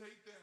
Take them.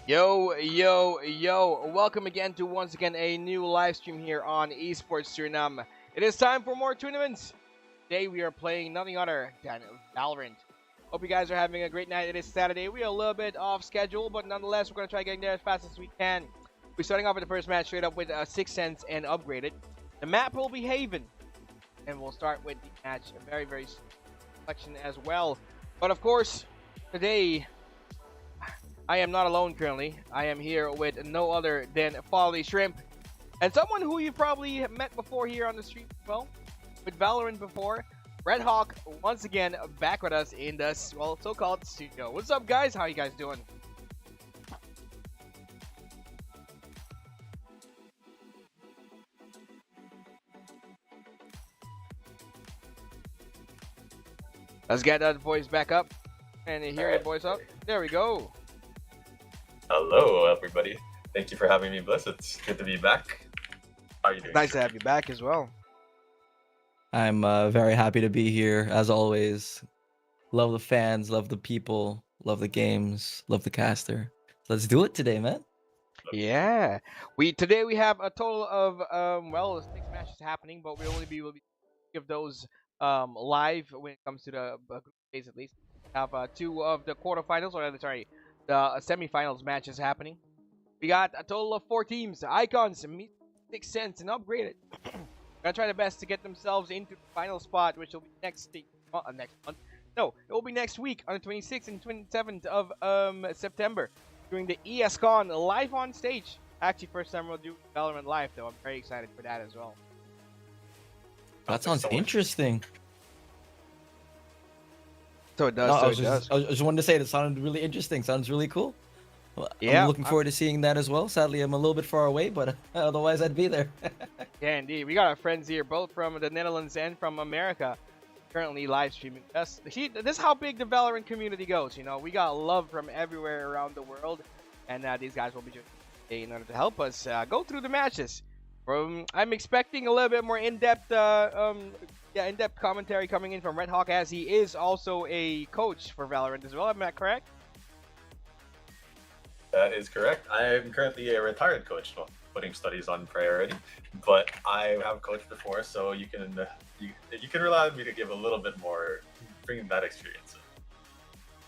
Yo, yo, yo. Welcome again to once again a new live stream here on eSports Suriname. It is time for more tournaments. Today we are playing nothing other than Valorant. Hope you guys are having a great night. It is Saturday. We are a little bit off schedule, but nonetheless, we're going to try getting there as fast as we can. We're starting off with the first match straight up with 6 cents and upgraded. The map will be Haven. And we'll start with the match, a very selection as well. But of course, today I am not alone currently. I am here with no other than Folly Shrimp and someone who you probably met before here on the stream as well, with Valorant before. Red Hawk once again back with us in the so-called studio. What's up, guys? How you guys doing? Let's get that voice back up and hear your voice up. There we go. Hello, everybody. Thank you for having me, Bliss. It's good to be back. How are you doing? Nice to have you back as well. I'm very happy to be here, as always. Love the fans, love the people, love the games, love the caster. Let's do it today, man. Yeah. Today we have a total of 6 matches happening, but we only will be give those live when it comes to the group phase at least. We have 2 of the quarterfinals, or sorry, the semifinals matches happening. We got a total of 4 teams. Icons, 6 cents, and upgraded. Gonna try the best to get themselves into the final spot, which will be next month. No, it will be next week on the 26th and 27th of September during the EScon live on stage. Actually, first time we'll do Valorant live, though. I'm very excited for that as well. That sounds interesting. So it does. I just wanted to say that sounded really interesting. Sounds really cool. Yeah, I'm looking forward to seeing that as well. Sadly, I'm a little bit far away, but otherwise I'd be there. Yeah, indeed. We got our friends here, both from the Netherlands and from America, currently live streaming us. This is how big the Valorant community goes. You know, we got love from everywhere around the world, and these guys will be joining today in order to help us go through the matches. I'm expecting a little bit more in-depth, in-depth commentary coming in from Red Hawk, as he is also a coach for Valorant as well. Am I correct? That is correct. I am currently a retired coach, well, putting studies on priority, but I have coached before, so you can rely on me to give a little bit more, bringing that experience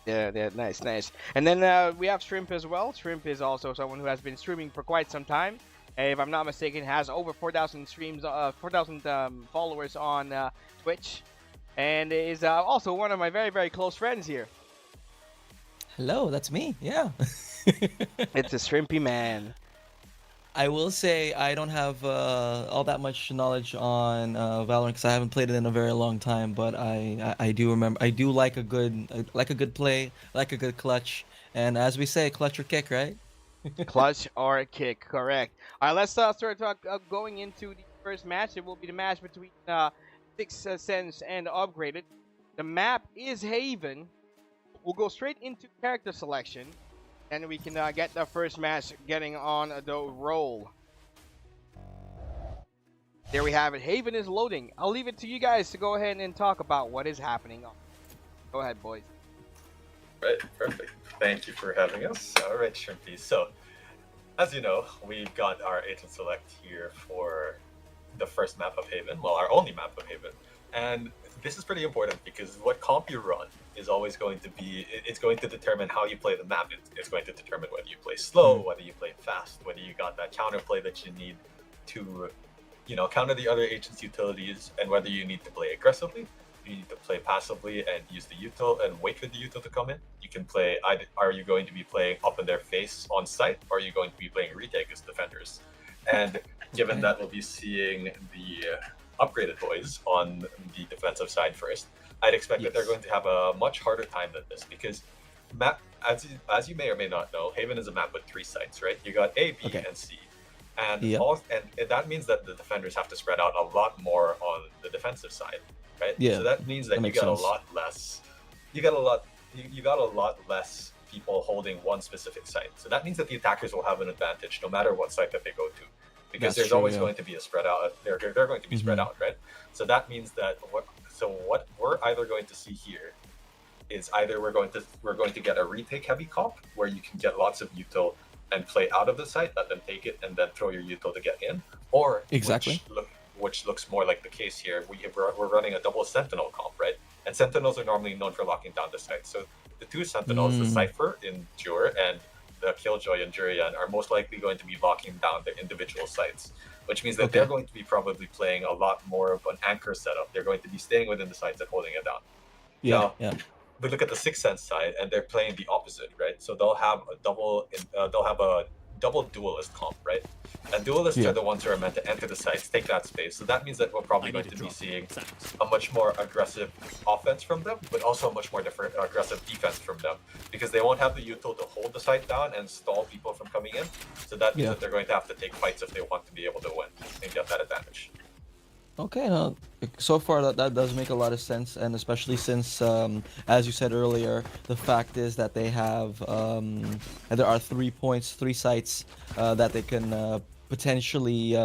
in. Yeah, nice. And then we have Shrimp as well. Shrimp is also someone who has been streaming for quite some time. If I'm not mistaken, has over 4,000 streams, 4,000 followers on Twitch, and is also one of my very close friends here. Hello, that's me. Yeah. It's a Shrimpy man. I will say I don't have all that much knowledge on Valorant because I haven't played it in a very long time. But I do remember, I do like a good play, like a good clutch, and as we say, clutch or kick, right? Clutch or kick, correct. All right, let's start going into the first match. It will be the match between 6 cents and upgraded. The map is Haven. We'll go straight into character selection, and we can get the first match getting on the roll. There we have it. Haven is loading. I'll leave it to you guys to go ahead and talk about what is happening. Go ahead, boys. Right, perfect. Thank you for having us. All right, Shrimpy. So, as you know, we've got our agent select here for the first map of Haven. Well, our only map of Haven. And this is pretty important because what comp you run is always going to be, it's going to determine how you play the map. It's going to determine whether you play slow, whether you play fast, whether you got that counterplay that you need to, counter the other agent's utilities, and whether you need to play aggressively, you need to play passively and use the util and wait for the util to come in. You can play, are you going to be playing up in their face on site, or are you going to be playing retake as defenders? And given that we'll be seeing the upgraded boys on the defensive side first, I'd expect that they're going to have a much harder time than this because map, as you may or may not know, Haven is a map with 3 sites, right? You got A, B, and C, and and that means that the defenders have to spread out a lot more on the defensive side, right? Yeah. So that means that you got a lot less. You got a lot less people holding one specific site. So that means that the attackers will have an advantage no matter what site that they go to, because there's always going to be a spread out. They're going to be spread out, right? So that means that what we're either going to see here is either we're going to get a retake heavy comp where you can get lots of util and play out of the site, let them take it, and then throw your util to get in. Or Exactly. which looks more like the case here. We're running a double sentinel comp, right? And sentinels are normally known for locking down the site. So the two sentinels, the Cypher in Jur and the Killjoy in Jurian, are most likely going to be locking down their individual sites, which means that they're going to be probably playing a lot more of an anchor setup. They're going to be staying within the sites and holding it down. Now, we look at the Sixth Sense side, and they're playing the opposite, right? So they'll have a double duelist comp, right? And duelists are the ones who are meant to enter the sites, take that space. So that means that we're probably going to be seeing a much more aggressive offense from them, but also a much more aggressive defense from them, because they won't have the util to hold the site down and stall people from coming in. So that means that they're going to have to take fights if they want to be able to win and get that advantage. Okay, so far that does make a lot of sense, and especially since, as you said earlier, the fact is that they have, there are 3 sites that they can potentially,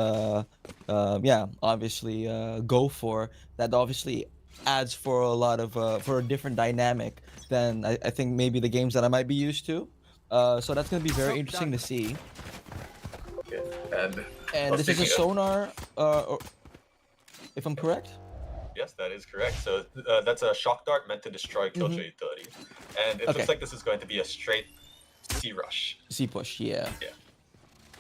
obviously go for. That obviously adds for a lot of for a different dynamic than I think maybe the games that I might be used to. So that's gonna be very interesting to see. Okay. And this is a sonar, if I'm correct? Yes, that is correct. So that's a shock dart meant to destroy Killjoy utility. And it looks like this is going to be a straight C rush. C push, yeah. Yeah.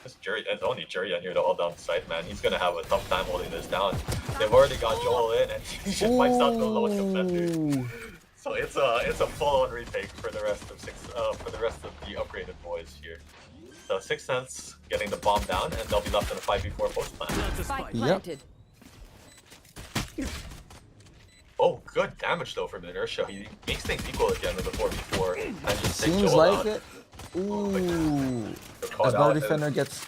It's only Jurian here to hold down the site, man. He's going to have a tough time holding this down. They've already got Joel in, and he just finds out the lowest defender. So it's a full-on retake for the rest of the upgraded boys here. So Sixth Sense getting the bomb down, and they'll be left in a 5v4 post plan. Yep. Oh, good damage though from Inertia. He makes things equal again with the 4v4 and just takes Seems Joel like out. it. Ooh. As Better Defender gets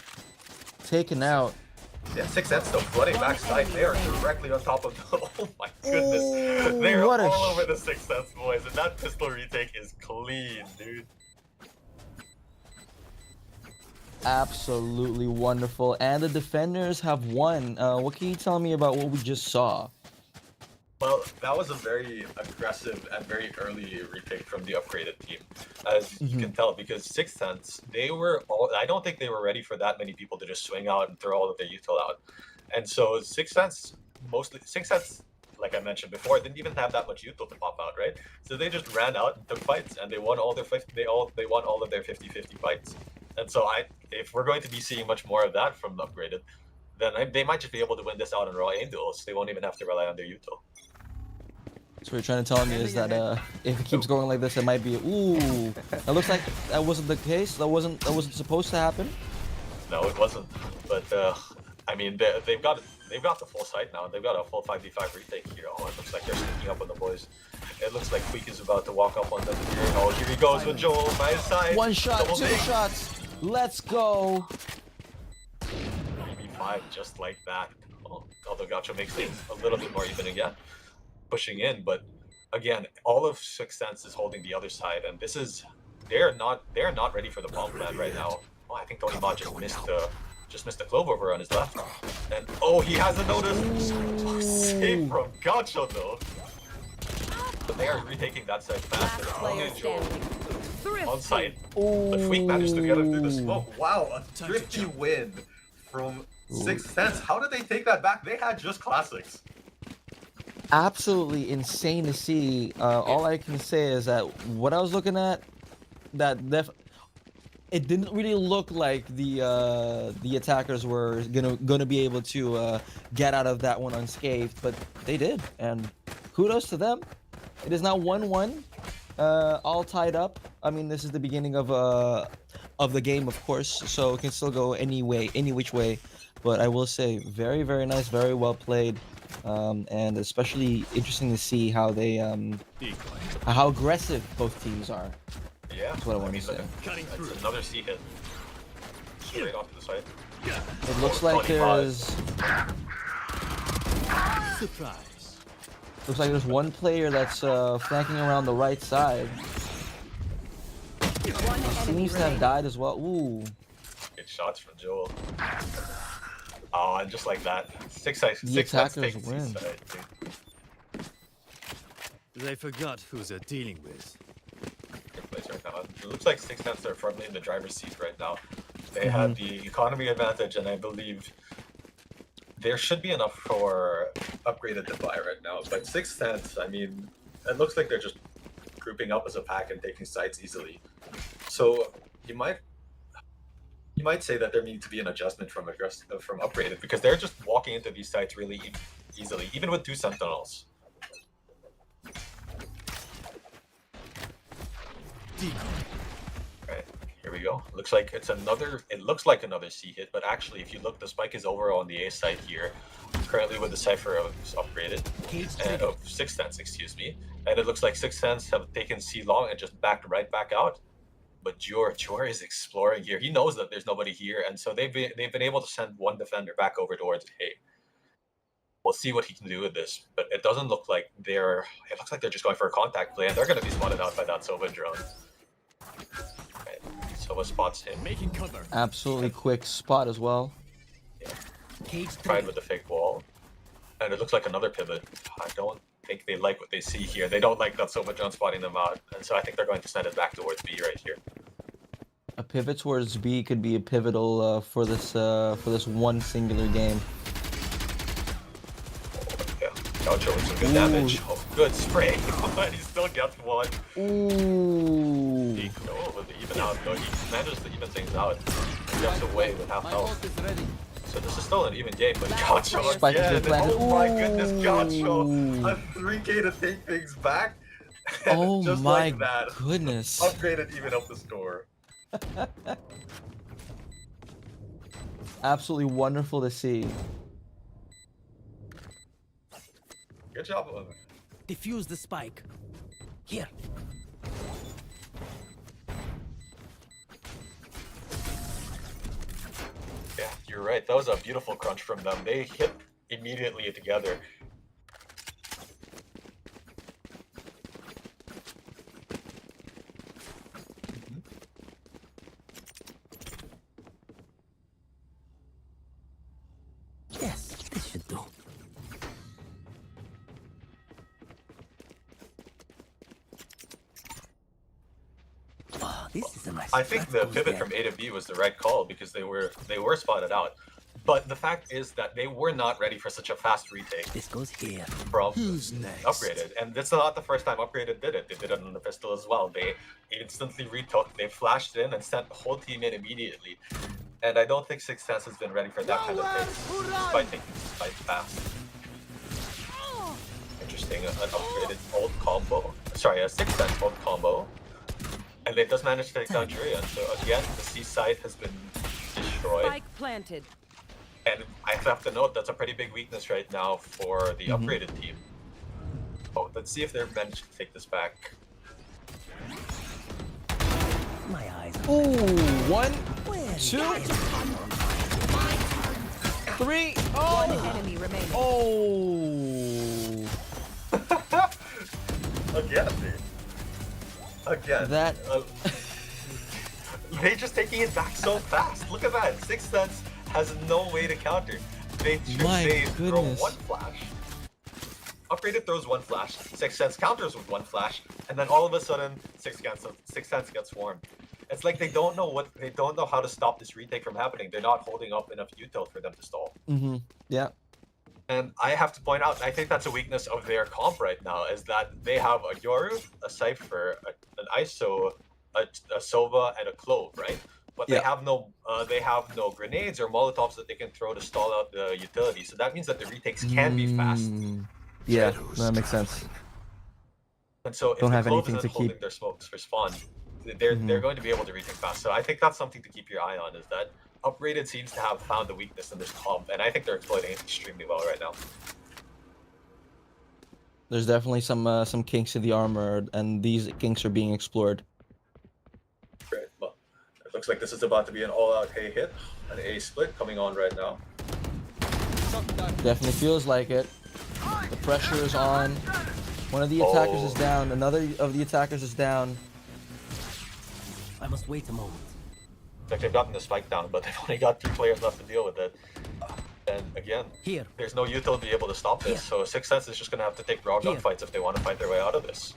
taken out. Yeah, Sixth Sense though, flooding backside. They are directly on top of the... Oh my goodness. They're all over the Sixth Sense, boys. And that pistol retake is clean, dude. Absolutely wonderful. And the defenders have won. What can you tell me about what we just saw? Well, that was a very aggressive and very early retake from the upgraded team, as you can tell, because Sixth Sense, I don't think they were ready for that many people to just swing out and throw all of their util out. And so Sixth Sense, like I mentioned before, didn't even have that much util to pop out, right? So they just ran out and took fights, and they won all their 50-50 fights. And so if we're going to be seeing much more of that from the upgraded, then they might just be able to win this out in raw aim duels. They won't even have to rely on their util. So what you're trying to tell me is that if it keeps going like this, it might be ooh. It looks like that wasn't the case. That wasn't supposed to happen. No, it wasn't. But I mean, they've got the full site now. They've got a full 5v5 retake here. Oh, it looks like they're sneaking up on the boys. It looks like Queek is about to walk up on them here. Oh, here he goes with Joel by his side. One shot, two shots. Let's go. 3v5 just like that. Oh, although Gotcha makes things a little bit more even again, pushing in. But again, all of Sixth Sense is holding the other side, and they're not ready for the bomb plan right now. Oh, I think Tony Bot just missed the clove over on his left. And oh, he hasn't noticed. Oh, save from Gotcha though. But they are retaking that side fast. On site. But Fleek managed to get him through the smoke. Wow, a thrifty win from Sixth Sense. How did they take that back? They had just classics. Absolutely insane to see. All I can say is that what I was looking at, it didn't really look like the attackers were gonna be able to get out of that one unscathed, but they did, and kudos to them. It is now 1-1, all tied up. I mean, this is the beginning of the game, of course, so it can still go any which way. But I will say, very, very nice, very well played, and especially interesting to see how they how aggressive both teams are. Yeah, that's what I want to say. That's another C hit. Straight off to the side. It looks like there's surprise. Looks like there's one player that's flanking around the right side. He seems to have died as well. Ooh. Good shots from Joel. Oh, and just like that, Sixth the attackers win. They forgot who they're dealing with. Right now. It looks like Sixth Sense are firmly in the driver's seat right now. They had the economy advantage, and I believe there should be enough for upgraded to buy right now. But 6 cents, I mean, it looks like they're just grouping up as a pack and taking sides easily. So you might say that there needs to be an adjustment from upgraded, because they're just walking into these sites really easily, even with 2 sentinels. Right, here we go. Looks like it's another. It looks like another C hit, but actually, if you look, the spike is over on the A side here. Currently, with the cipher upgraded, and of 6 cents, excuse me, and it looks like 6 cents have taken C long and just backed right back out. But Jor is exploring here. He knows that there's nobody here, and so they've been able to send one defender back over towards A. We'll see what he can do with this, but it doesn't look like they're. It looks like they're just going for a contact play, and they're going to be spotted out by that Sova drone. Right. Sova spots him. Making cover. Absolutely quick spot as well. Yeah. Tried with the fake wall, and it looks like another pivot. I don't think they like what they see here. They don't like that Sova drone spotting them out, and so I think they're going to send it back towards B right here. A pivot towards B could be a pivotal for this one singular game. Yeah, Gaucho with some good damage. Oh, good spray, but he still gets one. Ooh. He with the even out, though. He manages to even things out. He gets away with half health. So this is still an even game, but Gaucho again. Oh my goodness, Gaucho. A 3K to take things back. And Oh just my like that, goodness. upgraded even up the score. Absolutely wonderful to see. Good job of him. Defuse the spike. Here. Yeah, you're right. That was a beautiful crunch from them. They hit immediately together. Yes, this should do. Oh, this is a nice. I think the pivot from A to B was the right call, because they were spotted out. But the fact is that they were not ready for such a fast retake This goes here. from Who's next? Upgraded. And it's not the first time Upgraded did it. They did it on the pistol as well. They instantly retook, they flashed in and sent the whole team in immediately. And I don't think 6 Sense has been ready for that kind of pace, despite taking this fight fast. Interesting, an upgraded old combo. Sorry, a 6 Sense old combo. And they just managed to take down Jurian. So again, the C side has been destroyed. Spike planted. And I have to note that's a pretty big weakness right now for the upgraded team. Oh, let's see if they're managed to take this back. My eyes. Ooh, 1, Well, 2, 3. One Oh. enemy remaining. Oh. Again, dude. Again. That. They just taking it back so fast. Look at that. 6 Sense has no way to counter. They throw goodness. one flash. Upgraded throws one flash. 6 Sense counters with one flash, and then all of a sudden, 6 Sense gets swarmed. It's like they don't know how to stop this retake from happening. They're not holding up enough util for them to stall. Yeah. And I have to point out, I think that's a weakness of their comp right now, is that they have a Yoru, a Cypher, an ISO, a Sova, and a Clove, right? But they have no grenades or Molotovs that they can throw to stall out the utility. So that means that the retakes can be fast. Yeah, that makes sense. And so if Don't the have Clove anything isn't to holding keep. their smokes for spawn, they're going to be able to retake fast. So I think that's something to keep your eye on, is that Upgraded seems to have found the weakness in this comp, and I think they're exploiting it extremely well right now. There's definitely some kinks in the armor, and these kinks are being explored. Great. Well, it looks like this is about to be an all-out A hit, an A split coming on right now. Definitely feels like it. The pressure is on. One of the attackers is down. Another of the attackers is down. I must wait a moment. Like they've gotten the spike down, but they've only got 2 players left to deal with it. And again, Here. there's no util to be able to stop this, so 6 Sense is just going to have to take raw gunfights if they want to fight their way out of this.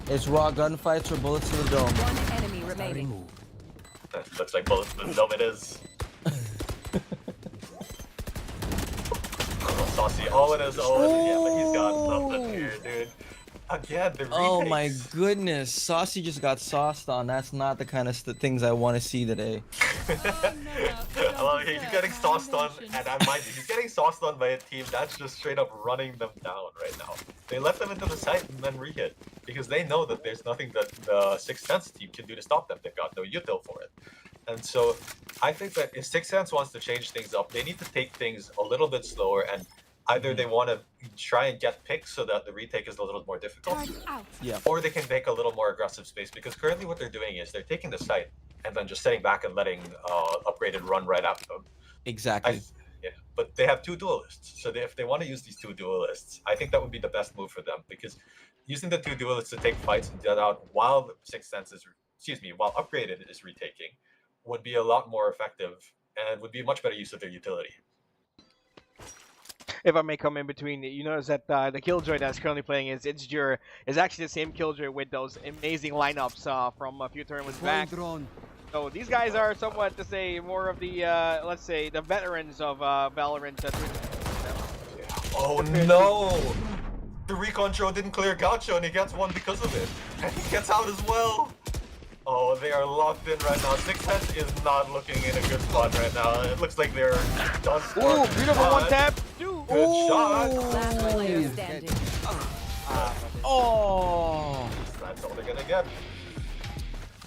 It's raw gunfights or bullets to the dome. One enemy remaining. Remove. Looks like both the dome it is. Saucy, all it is, yeah, but he's got nothing here, dude. Again, the retakes. Oh my goodness, Saucy just got sauced on. That's not the kind of things I want to see today. Well, he's getting sauced on, and I mind you, he's getting sauced on by a team that's just straight up running them down right now. They let them into the site and then re-hit because they know that there's nothing that the Sixth Sense team can do to stop them. They've got no util for it. And so I think that if Sixth Sense wants to change things up, they need to take things a little bit slower, and either they want to try and get picks so that the retake is a little more difficult, Yeah. or they can take a little more aggressive space, because currently what they're doing is they're taking the site and then just sitting back and letting upgraded run right after them. Exactly. Yeah, but they have two duelists, so if they want to use these two duelists, I think that would be the best move for them, because using the two duelists to take fights and get out while the Sixth Sense is, while upgraded is retaking, would be a lot more effective and would be a much better use of their utility. If I may come in between, you notice that the Killjoy that's currently playing is actually the same Killjoy with those amazing lineups from a few tournaments back. So these guys are somewhat, to say, more of the let's say the veterans of Valorant. Oh no! The recon show didn't clear Gaucho and he gets one because of it. And he gets out as well! Oh, they are locked in right now. Sixth Sense is not looking in a good spot right now. It looks like they're done. Ooh, beautiful one tap! Good shot! Last player standing. Oh, That's all they're gonna get.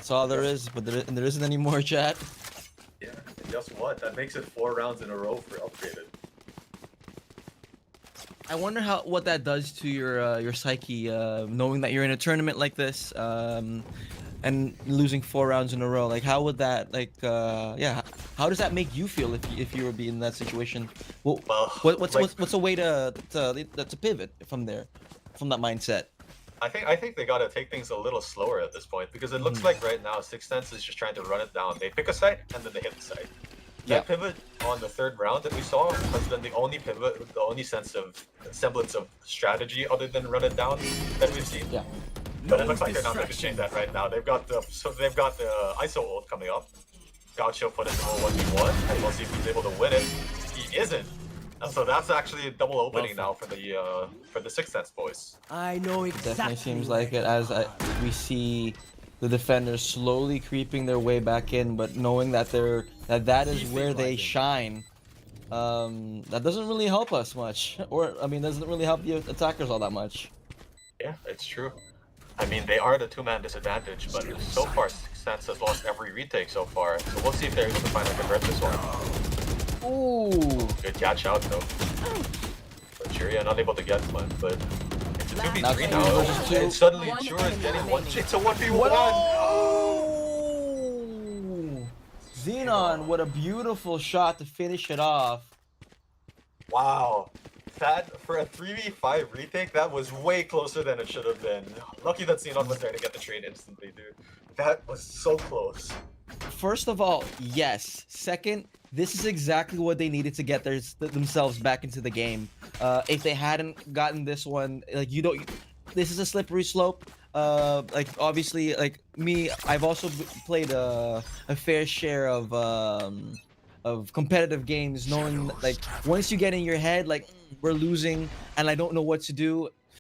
that's all there is, but there isn't any more, chat. Yeah, and guess what? That makes it 4 rounds in a row for upgraded. I wonder what that does to your psyche, knowing that you're in a tournament like this, and losing 4 rounds in a row. Like, how would that, like, yeah, how does that make you feel if you were being in that situation? Well, what's a way to pivot from there, from that mindset? I think they gotta take things a little slower at this point, because it looks like right now Sixth Sense is just trying to run it down. They pick a site and then they hit the site. That pivot on the 3rd round that we saw has been the only pivot, the only semblance of strategy other than run it down that we've seen. Yeah. But it looks like they're not going to change that right now. They've got the ISO ult coming up. Gaucho put it to a 1v1, and we'll see if he's able to win it. He isn't. And so that's actually a double opening now for the Sixth Sense boys. I know exactly. Definitely seems like it, as we see the defenders slowly creeping their way back in, but knowing that that is where they shine. That doesn't really help us much, or I mean, doesn't really help the attackers all that much. Yeah, it's true. I mean, they are the 2-man disadvantage, but so far Sixth Sense has lost every retake so far. So we'll see if they're able to finally convert this one. Ooh. Good catch out though. But Churia unable to get one, but it's a 2v3 Now, now. versus two. And suddenly Churia is getting one. It's a 1v1! Oh! Xenon, what a beautiful shot to finish it off. Wow. That, for a 3v5 retake, that was way closer than it should have been. Lucky that Xenon was there to get the trade instantly, dude. That was so close. First of all, yes. Second, this is exactly what they needed to get themselves back into the game. If they hadn't gotten this one, like, this is a slippery slope. Like, obviously, like me, I've also played a fair share of competitive games, knowing like once you get in your head like we're losing and I don't know what to do,